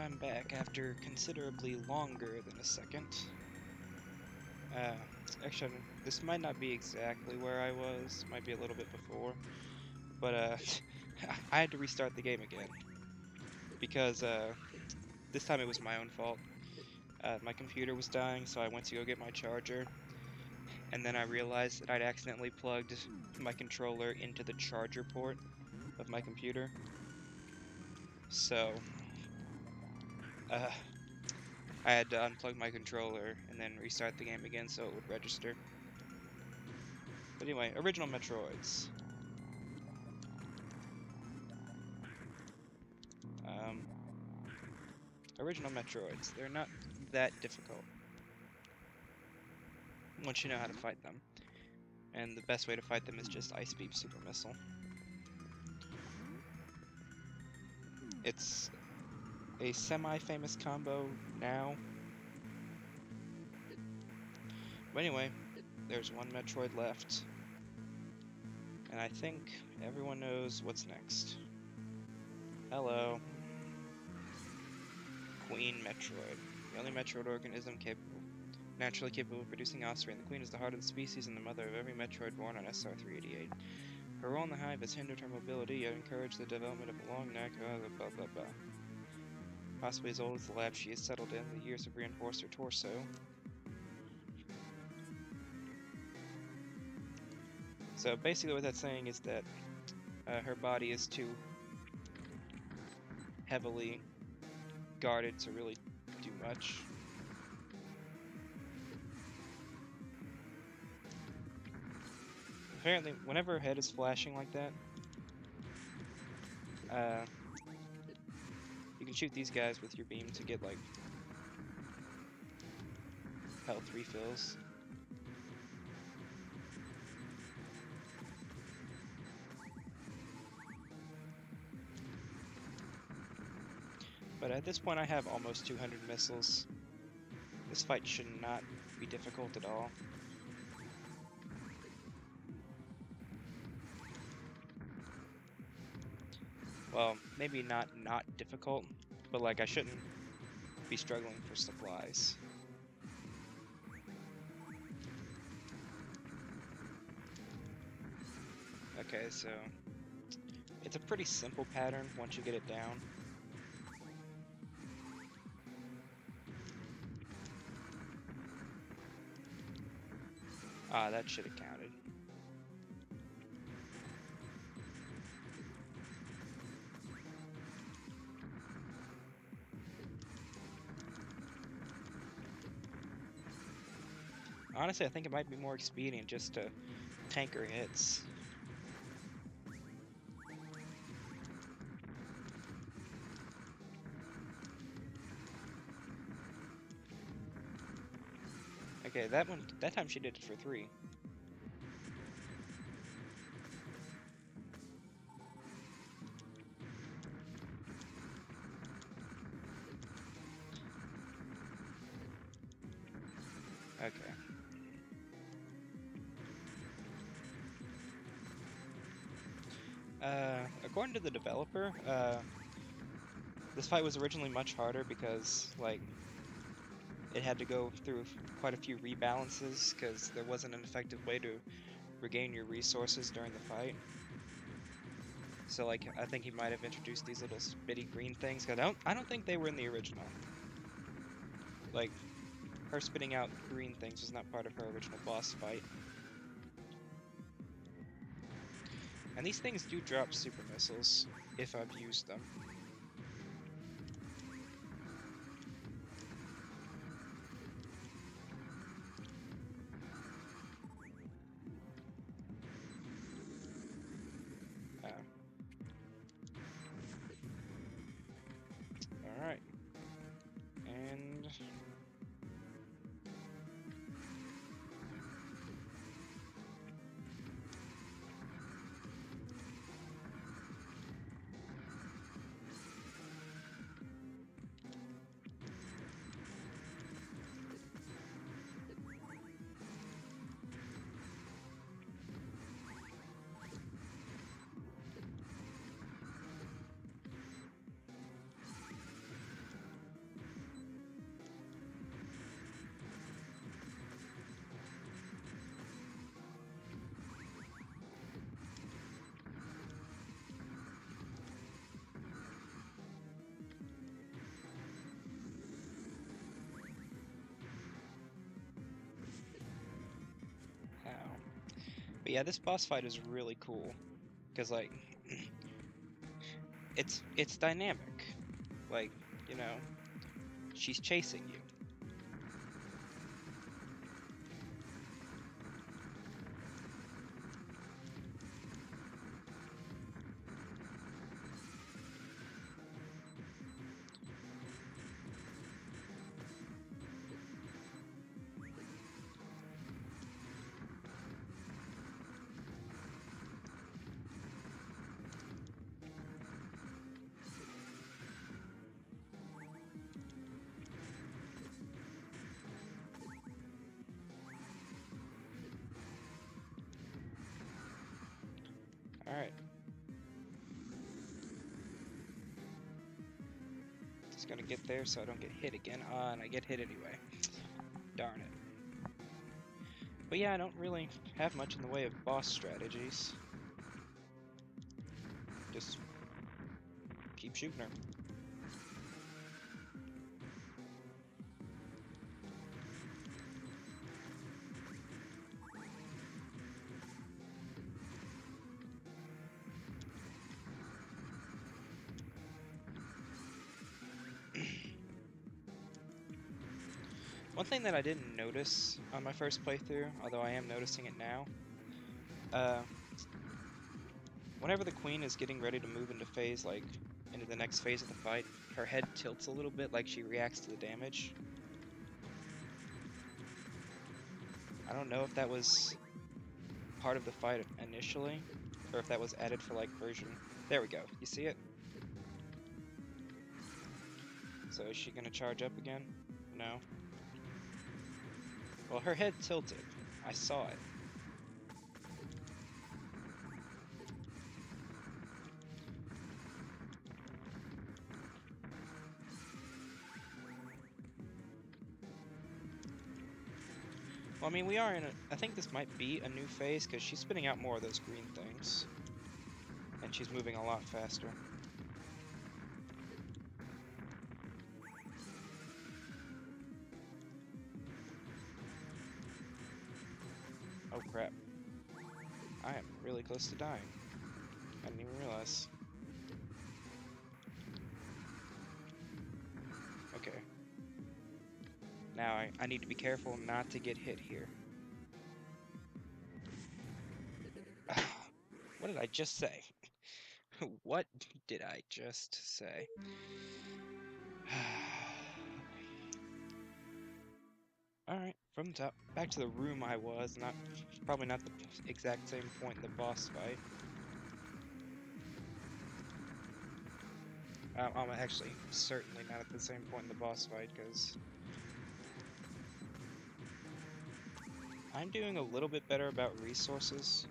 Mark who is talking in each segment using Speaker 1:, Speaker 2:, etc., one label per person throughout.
Speaker 1: I'm back after considerably longer than a second. Actually, this might not be exactly where I was, might be a little bit before, but I had to restart the game again, because this time it was my own fault. My computer was dying, so I went to go get my charger, and then I realized that I'd accidentally plugged my controller into the charger port of my computer. So, uh, I had to unplug my controller and then restart the game again so it would register. But anyway, original Metroids. Um, Original Metroids. They're not that difficult once you know how to fight them. And the best way to fight them is just Ice Beam Super Missile. It's a semi-famous combo now. But anyway, there's one Metroid left. And I think everyone knows what's next. Hello. Queen Metroid. The only Metroid organism naturally capable of producing offspring. The queen is the heart of the species and the mother of every Metroid born on SR388. Her role in the hive has hindered her mobility, yet encouraged the development of a long neck, blah blah blah. Possibly as old as the lab she has settled in, the years have reinforced her torso. So basically what that's saying is that her body is too heavily guarded to really do much. Apparently, whenever her head is flashing like that, you can shoot these guys with your beam to get, like, health refills. But at this point I have almost 200 missiles. This fight should not be difficult at all. Well, maybe not difficult, but like I shouldn't be struggling for supplies. Okay, so it's a pretty simple pattern once you get it down. Ah, that should have counted. Honestly, I think it might be more expedient just to tank her hits. Okay, that time she did it for 3. Okay. According to the developer, this fight was originally much harder because, like, it had to go through quite a few rebalances because there wasn't an effective way to regain your resources during the fight. So, like, I think he might have introduced these little spitty green things, because I don't think they were in the original. Like, her spitting out green things was not part of her original boss fight. And these things do drop super missiles, if I've used them. Alright. And... But yeah, this boss fight is really cool because like it's dynamic. Like, you know, she's chasing you. Alright. Just gonna get there so I don't get hit again. And I get hit anyway. Darn it. But yeah, I don't really have much in the way of boss strategies. Just keep shooting her. One thing that I didn't notice on my first playthrough, although I am noticing it now, whenever the queen is getting ready to move into into the next phase of the fight, her head tilts a little bit like she reacts to the damage. I don't know if that was part of the fight initially, or if that was added for like version. There we go. You see it? So is she gonna charge up again? No. Well, her head tilted. I saw it. Well, I mean, we are in a... I think this might be a new phase, because she's spitting out more of those green things. And she's moving a lot faster. Oh, crap. I am really close to dying. I didn't even realize. Okay. Now I need to be careful not to get hit here. What did I just say? What did I just say? Alright, from the top. Back to the room I was. Probably not the exact same point in the boss fight. I'm actually certainly not at the same point in the boss fight, because I'm doing a little bit better about resources.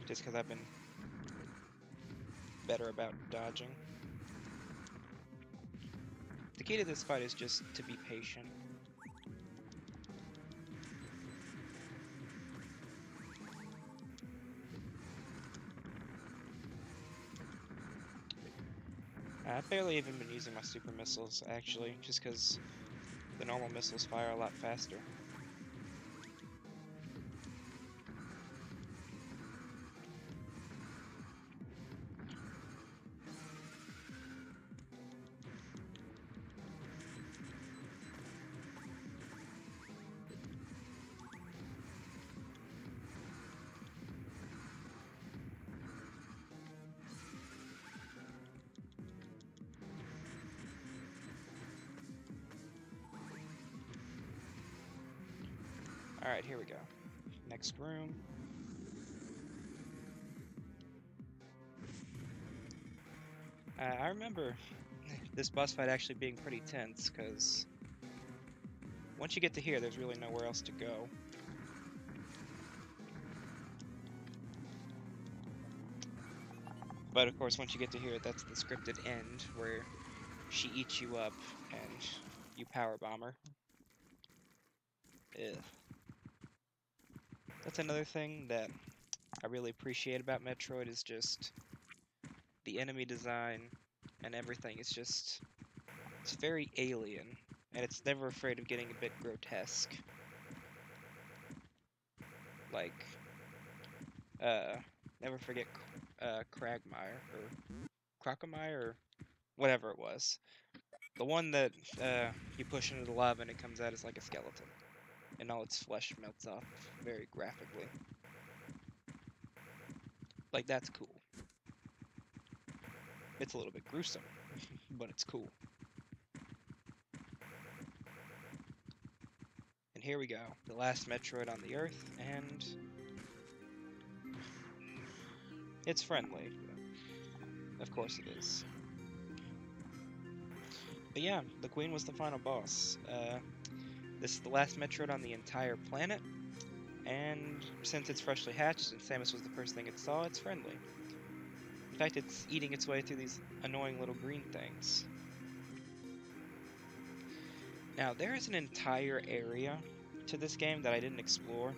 Speaker 1: Just because I've been better about dodging. The key to this fight is just to be patient. I've barely even been using my super missiles, actually, just because the normal missiles fire a lot faster. Alright, here we go. Next room. I remember this boss fight actually being pretty tense, because once you get to here, there's really nowhere else to go. But of course, once you get to here, that's the scripted end, where she eats you up and you power bomb her. Ugh. That's another thing that I really appreciate about Metroid, is just the enemy design and everything is just It's very alien, and it's never afraid of getting a bit grotesque. Like, uh, never forget Cragmire, or Crocomire, or whatever it was. The one that you push into the lava and it comes out as like a skeleton, and all its flesh melts off very graphically. Like, that's cool. It's a little bit gruesome, but it's cool. And here we go, the last Metroid on the Earth, and it's friendly. Of course it is. But yeah, the Queen was the final boss. This is the last Metroid on the entire planet, and since it's freshly hatched and Samus was the first thing it saw, it's friendly. In fact, it's eating its way through these annoying little green things. Now, there is an entire area to this game that I didn't explore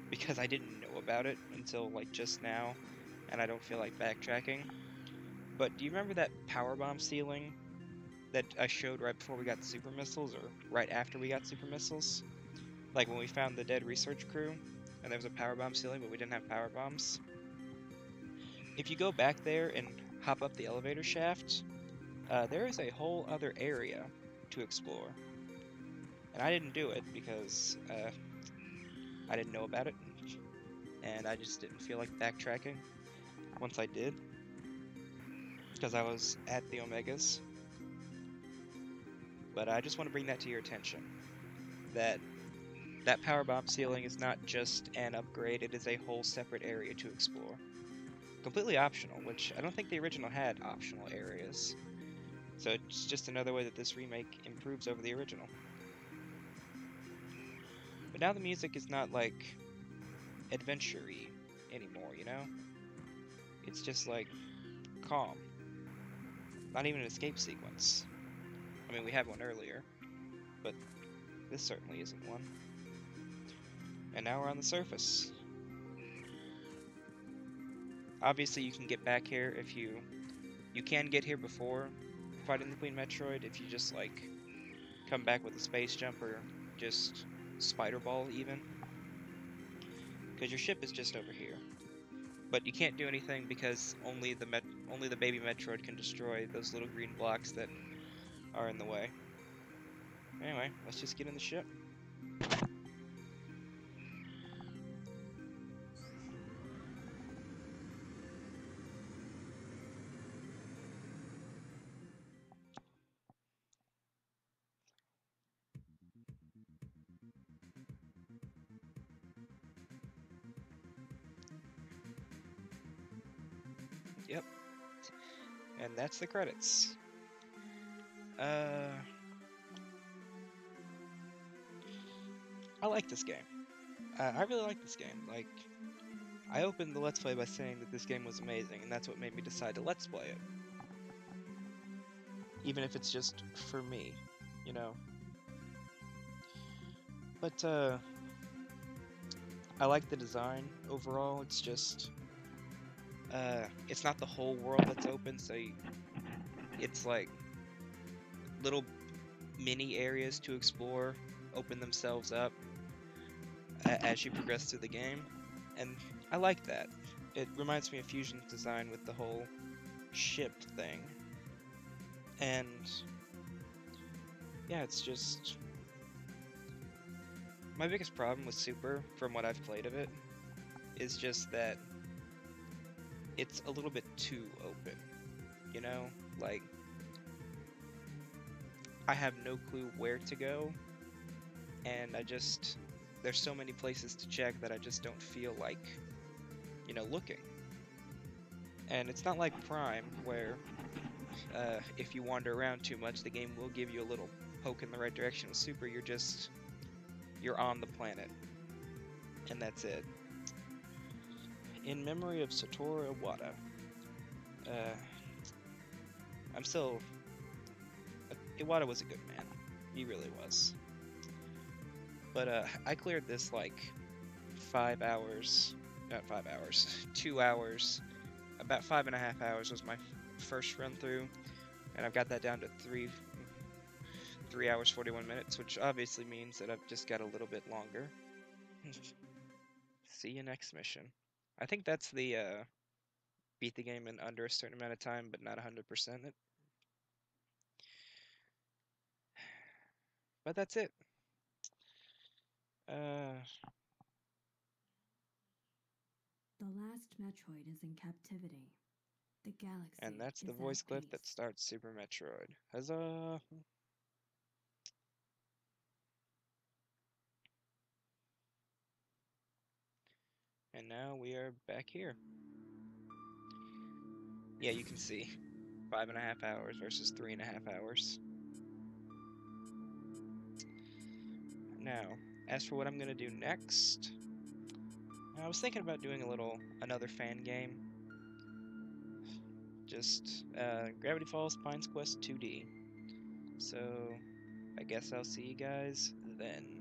Speaker 1: because I didn't know about it until like just now, and I don't feel like backtracking. But do you remember that power bomb ceiling that I showed right before we got the super missiles, or right after we got super missiles? Like when we found the dead research crew, and there was a power bomb ceiling, but we didn't have power bombs. If you go back there and hop up the elevator shaft, there is a whole other area to explore. And I didn't do it because I didn't know about it, and I just didn't feel like backtracking once I did, because I was at the Omegas. But I just want to bring that to your attention, that power bomb ceiling is not just an upgrade, it is a whole separate area to explore. Completely optional, which I don't think the original had optional areas. So it's just another way that this remake improves over the original. But now the music is not like adventure-y anymore, you know? It's just like calm. Not even an escape sequence. I mean, we had one earlier, but this certainly isn't one. And now we're on the surface. Obviously, you can get back here if you can get here before fighting the Queen Metroid if you just like come back with a space jump or just spider ball even, because your ship is just over here. But you can't do anything because only the baby Metroid can destroy those little green blocks that are in the way. Anyway, let's just get in the ship. Yep. And that's the credits. I like this game. I really like this game. Like, I opened the Let's Play by saying that this game was amazing, and that's what made me decide to Let's Play it. Even if it's just for me, you know? But, I like the design overall. It's just, it's not the whole world that's open, so it's like little mini areas to explore open themselves up as you progress through the game, and I like that. It reminds me of Fusion's design with the whole ship thing, and yeah, it's just my biggest problem with Super, from what I've played of it, is just that it's a little bit too open, you know? Like, I have no clue where to go, and there's so many places to check that I just don't feel like, you know, looking. And it's not like Prime, where if you wander around too much, the game will give you a little poke in the right direction. With Super, you're on the planet, and that's it. In memory of Satoru Iwata, Iwata was a good man. He really was. But I cleared this like 5 hours, not 5 hours, 2 hours. About 5.5 hours was my first run through, and I've got that down to 3 hours 41 minutes, which obviously means that I've just got a little bit longer. See you next mission. I think that's the beat the game in under a certain amount of time, but not 100% it. But that's it.
Speaker 2: The last Metroid is in captivity. The
Speaker 1: And
Speaker 2: galaxy
Speaker 1: that's the
Speaker 2: is
Speaker 1: voice
Speaker 2: at
Speaker 1: clip that
Speaker 2: peace.
Speaker 1: starts Super Metroid. Huzzah! And now we are back here. Yeah, you can see 5.5 hours versus 3.5 hours. Now, as for what I'm gonna do next, I was thinking about doing another fan game. Just Gravity Falls Pines Quest 2D. So I guess I'll see you guys then.